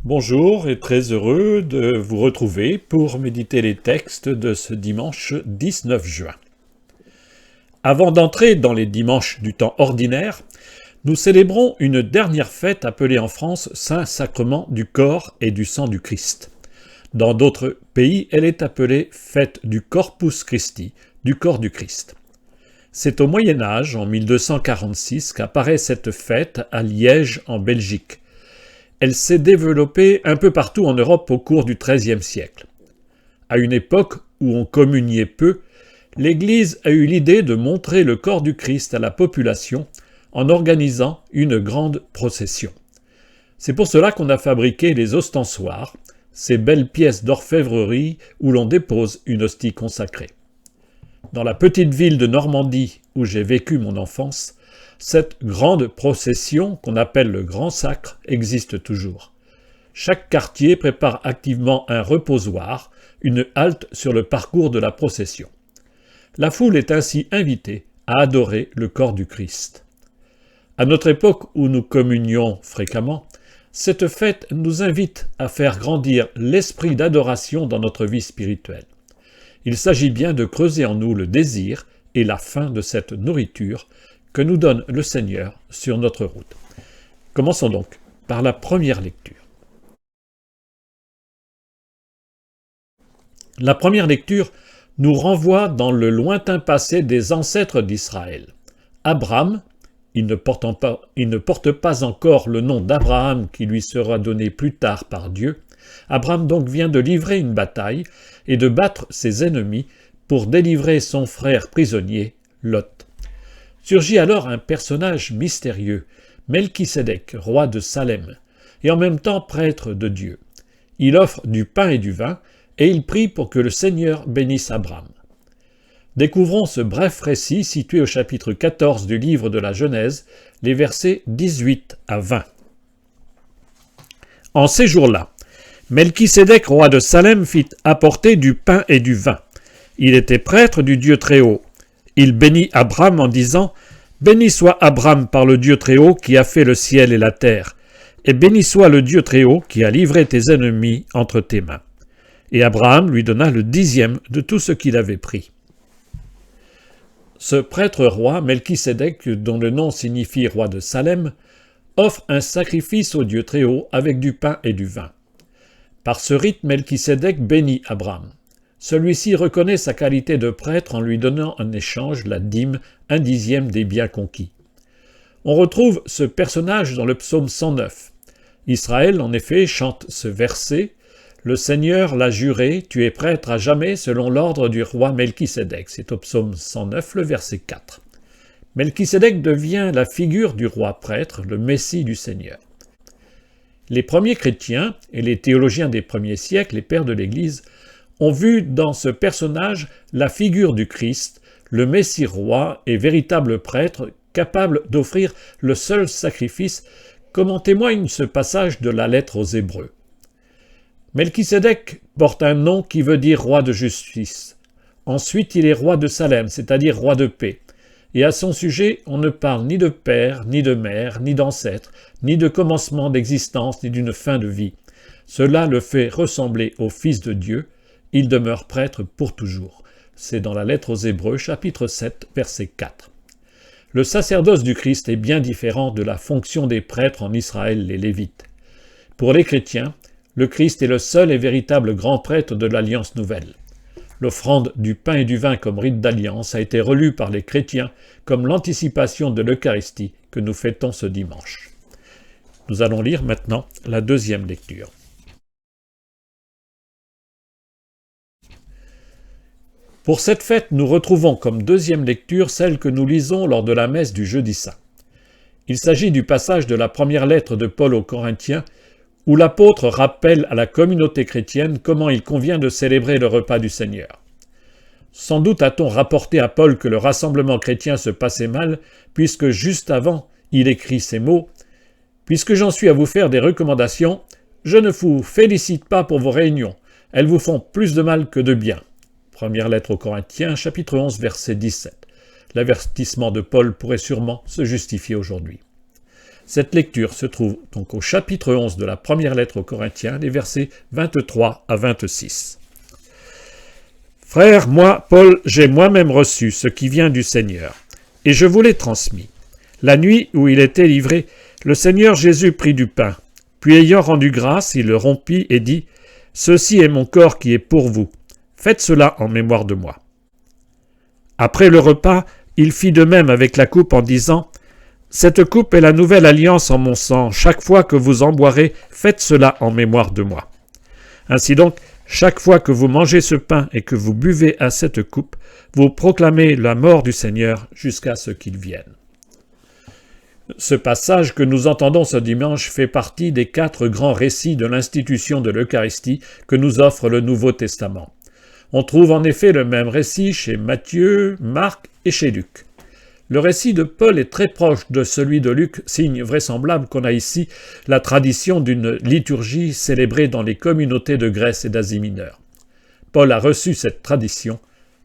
Bonjour et très heureux de vous retrouver pour méditer les textes de ce dimanche 19 juin. Avant d'entrer dans les dimanches du temps ordinaire, nous célébrons une dernière fête appelée en France Saint-Sacrement du corps et du sang du Christ. Dans d'autres pays, elle est appelée fête du Corpus Christi, du corps du Christ. C'est au Moyen Âge, en 1246, qu'apparaît cette fête à Liège, en Belgique. Elle s'est développée un peu partout en Europe au cours du XIIIe siècle. À une époque où on communiait peu, l'Église a eu l'idée de montrer le corps du Christ à la population en organisant une grande procession. C'est pour cela qu'on a fabriqué les ostensoirs, ces belles pièces d'orfèvrerie où l'on dépose une hostie consacrée. Dans la petite ville de Normandie où j'ai vécu mon enfance, cette grande procession, qu'on appelle le Grand Sacre, existe toujours. Chaque quartier prépare activement un reposoir, une halte sur le parcours de la procession. La foule est ainsi invitée à adorer le corps du Christ. À notre époque où nous communions fréquemment, cette fête nous invite à faire grandir l'esprit d'adoration dans notre vie spirituelle. Il s'agit bien de creuser en nous le désir et la faim de cette nourriture que nous donne le Seigneur sur notre route. Commençons donc par la première lecture. La première lecture nous renvoie dans le lointain passé des ancêtres d'Israël. Abraham, il ne porte pas encore le nom d'Abraham qui lui sera donné plus tard par Dieu. Abraham donc vient de livrer une bataille et de battre ses ennemis pour délivrer son frère prisonnier, Lot. Surgit alors un personnage mystérieux, Melchisédek, roi de Salem, et en même temps prêtre de Dieu. Il offre du pain et du vin, et il prie pour que le Seigneur bénisse Abraham. Découvrons ce bref récit situé au chapitre 14 du livre de la Genèse, les versets 18 à 20. En ces jours-là, Melchisédek, roi de Salem, fit apporter du pain et du vin. Il était prêtre du Dieu Très-Haut. Il bénit Abraham en disant « Béni soit Abraham par le Dieu Très-Haut qui a fait le ciel et la terre, et béni soit le Dieu Très-Haut qui a livré tes ennemis entre tes mains. » Et Abraham lui donna le 10e de tout ce qu'il avait pris. Ce prêtre roi, Melchisédek, dont le nom signifie roi de Salem, offre un sacrifice au Dieu Très-Haut avec du pain et du vin. Par ce rite, Melchisédek bénit Abraham. Celui-ci reconnaît sa qualité de prêtre en lui donnant en échange la dîme, 1/10 des biens conquis. On retrouve ce personnage dans le psaume 109. Israël, en effet, chante ce verset « Le Seigneur l'a juré, tu es prêtre à jamais selon l'ordre du roi Melchisédek ». C'est au psaume 109, le verset 4. Melchisédek devient la figure du roi prêtre, le Messie du Seigneur. Les premiers chrétiens et les théologiens des premiers siècles, les pères de l'Église, ont vu dans ce personnage la figure du Christ, le Messie roi et véritable prêtre, capable d'offrir le seul sacrifice, comme en témoigne ce passage de la lettre aux Hébreux. Melchisédek porte un nom qui veut dire roi de justice. Ensuite, il est roi de Salem, c'est-à-dire roi de paix. Et à son sujet, on ne parle ni de père, ni de mère, ni d'ancêtre, ni de commencement d'existence, ni d'une fin de vie. Cela le fait ressembler au Fils de Dieu. Il demeure prêtre pour toujours. C'est dans la lettre aux Hébreux, chapitre 7, verset 4. Le sacerdoce du Christ est bien différent de la fonction des prêtres en Israël, les Lévites. Pour les chrétiens, le Christ est le seul et véritable grand prêtre de l'Alliance nouvelle. L'offrande du pain et du vin comme rite d'alliance a été relue par les chrétiens comme l'anticipation de l'Eucharistie que nous fêtons ce dimanche. Nous allons lire maintenant la deuxième lecture. Pour cette fête, nous retrouvons comme deuxième lecture celle que nous lisons lors de la messe du Jeudi Saint. Il s'agit du passage de la première lettre de Paul aux Corinthiens, où l'apôtre rappelle à la communauté chrétienne comment il convient de célébrer le repas du Seigneur. Sans doute a-t-on rapporté à Paul que le rassemblement chrétien se passait mal, puisque juste avant, il écrit ces mots « Puisque j'en suis à vous faire des recommandations, je ne vous félicite pas pour vos réunions, elles vous font plus de mal que de bien. » Première lettre aux Corinthiens, chapitre 11, verset 17. L'avertissement de Paul pourrait sûrement se justifier aujourd'hui. Cette lecture se trouve donc au chapitre 11 de la première lettre aux Corinthiens, les versets 23 à 26. Frères, moi, Paul, j'ai moi-même reçu ce qui vient du Seigneur, et je vous l'ai transmis. La nuit où il était livré, le Seigneur Jésus prit du pain, puis ayant rendu grâce, il le rompit et dit « Ceci est mon corps qui est pour vous. Faites cela en mémoire de moi. » Après le repas, il fit de même avec la coupe en disant « Cette coupe est la nouvelle alliance en mon sang. Chaque fois que vous en boirez, faites cela en mémoire de moi. » Ainsi donc, chaque fois que vous mangez ce pain et que vous buvez à cette coupe, vous proclamez la mort du Seigneur jusqu'à ce qu'il vienne. Ce passage que nous entendons ce dimanche fait partie des 4 grands récits de l'institution de l'Eucharistie que nous offre le Nouveau Testament. On trouve en effet le même récit chez Matthieu, Marc et chez Luc. Le récit de Paul est très proche de celui de Luc, signe vraisemblable qu'on a ici la tradition d'une liturgie célébrée dans les communautés de Grèce et d'Asie mineure. Paul a reçu cette tradition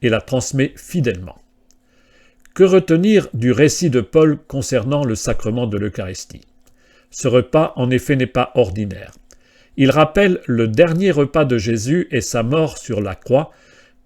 et la transmet fidèlement. Que retenir du récit de Paul concernant le sacrement de l'Eucharistie? Ce repas, en effet, n'est pas ordinaire. Il rappelle le dernier repas de Jésus et sa mort sur la croix,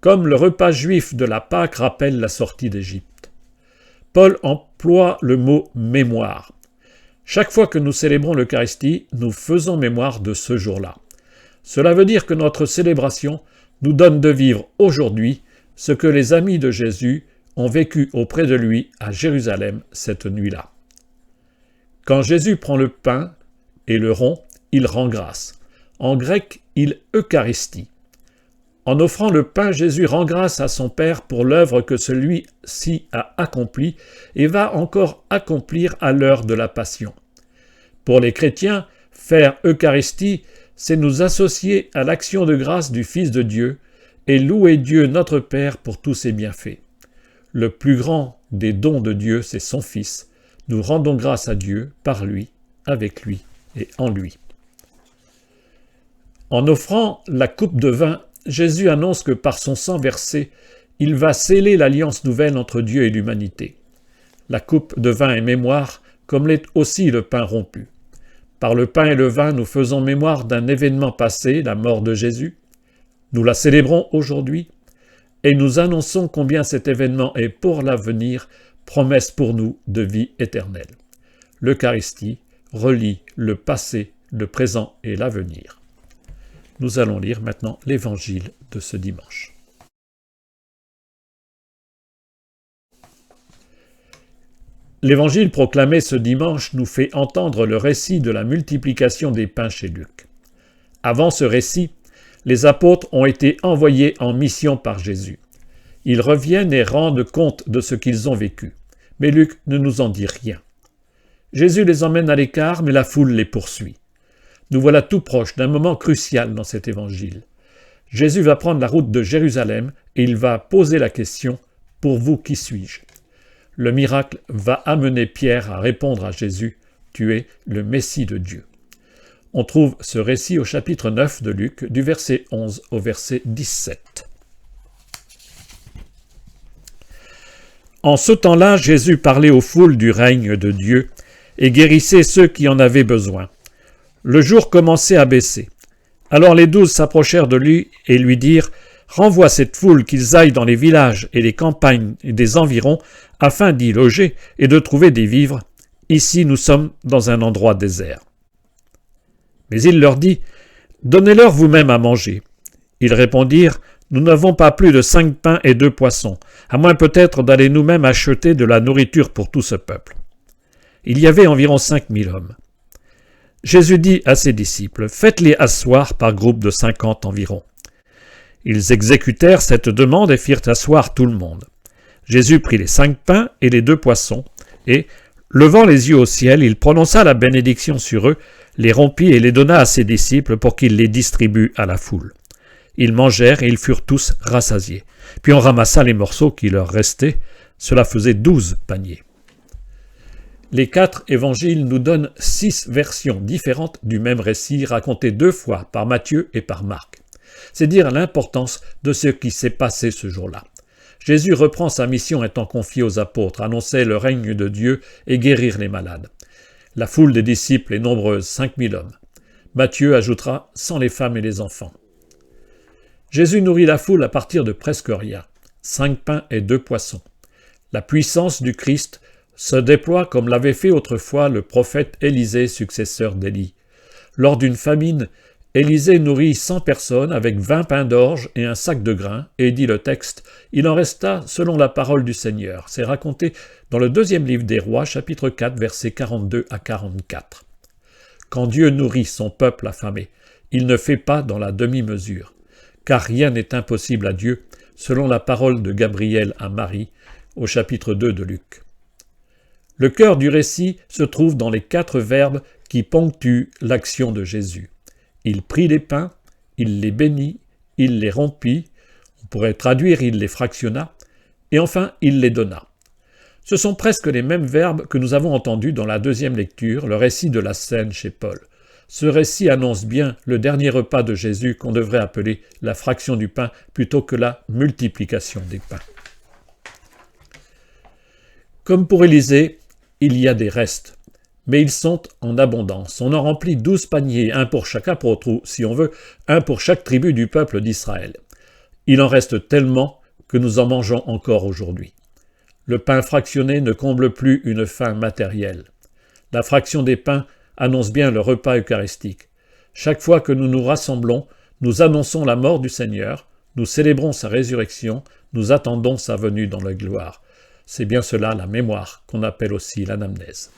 comme le repas juif de la Pâque rappelle la sortie d'Égypte. Paul emploie le mot « mémoire ». Chaque fois que nous célébrons l'Eucharistie, nous faisons mémoire de ce jour-là. Cela veut dire que notre célébration nous donne de vivre aujourd'hui ce que les amis de Jésus ont vécu auprès de lui à Jérusalem cette nuit-là. Quand Jésus prend le pain et le rompt, il rend grâce. En grec, il eucharistie. En offrant le pain, Jésus rend grâce à son Père pour l'œuvre que celui-ci a accomplie et va encore accomplir à l'heure de la Passion. Pour les chrétiens, faire Eucharistie, c'est nous associer à l'action de grâce du Fils de Dieu et louer Dieu notre Père pour tous ses bienfaits. Le plus grand des dons de Dieu, c'est son Fils. Nous rendons grâce à Dieu par lui, avec lui et en lui. En offrant la coupe de vin, Jésus annonce que par son sang versé, il va sceller l'alliance nouvelle entre Dieu et l'humanité. La coupe de vin est mémoire, comme l'est aussi le pain rompu. Par le pain et le vin, nous faisons mémoire d'un événement passé, la mort de Jésus. Nous la célébrons aujourd'hui et nous annonçons combien cet événement est pour l'avenir promesse pour nous de vie éternelle. L'Eucharistie relie le passé, le présent et l'avenir. Nous allons lire maintenant l'Évangile de ce dimanche. L'Évangile proclamé ce dimanche nous fait entendre le récit de la multiplication des pains chez Luc. Avant ce récit, les apôtres ont été envoyés en mission par Jésus. Ils reviennent et rendent compte de ce qu'ils ont vécu. Mais Luc ne nous en dit rien. Jésus les emmène à l'écart, mais la foule les poursuit. Nous voilà tout proches d'un moment crucial dans cet évangile. Jésus va prendre la route de Jérusalem et il va poser la question « Pour vous, qui suis-je » Le miracle va amener Pierre à répondre à Jésus « Tu es le Messie de Dieu ». On trouve ce récit au chapitre 9 de Luc, du verset 11 au verset 17. En ce temps-là, Jésus parlait aux foules du règne de Dieu et guérissait ceux qui en avaient besoin. Le jour commençait à baisser. Alors les 12 s'approchèrent de lui et lui dirent « Renvoie cette foule qu'ils aillent dans les villages et les campagnes des environs afin d'y loger et de trouver des vivres. Ici nous sommes dans un endroit désert. » Mais il leur dit « Donnez-leur vous-même à manger. » Ils répondirent « Nous n'avons pas plus de 5 pains et 2 poissons, à moins peut-être d'aller nous-mêmes acheter de la nourriture pour tout ce peuple. » Il y avait environ 5000 hommes. Jésus dit à ses disciples, « Faites-les asseoir par groupe de 50 environ. » Ils exécutèrent cette demande et firent asseoir tout le monde. Jésus prit les 5 pains et les 2 poissons, et, levant les yeux au ciel, il prononça la bénédiction sur eux, les rompit et les donna à ses disciples pour qu'ils les distribuent à la foule. Ils mangèrent et ils furent tous rassasiés. Puis on ramassa les morceaux qui leur restaient, cela faisait 12 paniers. Les 4 évangiles nous donnent 6 versions différentes du même récit, raconté 2 fois par Matthieu et par Marc. C'est dire l'importance de ce qui s'est passé ce jour-là. Jésus reprend sa mission étant confiée aux apôtres, annoncer le règne de Dieu et guérir les malades. La foule des disciples est nombreuse, 5000 hommes. Matthieu ajoutera sans les femmes et les enfants. Jésus nourrit la foule à partir de presque rien, 5 pains et 2 poissons. La puissance du Christ se déploie comme l'avait fait autrefois le prophète Élisée, successeur d'Élie. Lors d'une famine, Élisée nourrit 100 personnes avec 20 pains d'orge et un sac de grains, et dit le texte, « Il en resta selon la parole du Seigneur ». C'est raconté dans le 2e livre des Rois, chapitre 4, versets 42 à 44. Quand Dieu nourrit son peuple affamé, il ne fait pas dans la demi-mesure, car rien n'est impossible à Dieu, selon la parole de Gabriel à Marie, au chapitre 2 de Luc. Le cœur du récit se trouve dans les 4 verbes qui ponctuent l'action de Jésus. Il prit les pains, il les bénit, il les rompit, on pourrait traduire il les fractionna, et enfin il les donna. Ce sont presque les mêmes verbes que nous avons entendus dans la 2e lecture, le récit de la scène chez Paul. Ce récit annonce bien le dernier repas de Jésus qu'on devrait appeler la fraction du pain plutôt que la multiplication des pains. Comme pour Élisée, il y a des restes, mais ils sont en abondance. On en remplit 12 paniers, un pour chaque apôtre, ou, si on veut, un pour chaque tribu du peuple d'Israël. Il en reste tellement que nous en mangeons encore aujourd'hui. Le pain fractionné ne comble plus une faim matérielle. La fraction des pains annonce bien le repas eucharistique. Chaque fois que nous nous rassemblons, nous annonçons la mort du Seigneur, nous célébrons sa résurrection, nous attendons sa venue dans la gloire. C'est bien cela la mémoire qu'on appelle aussi l'anamnèse.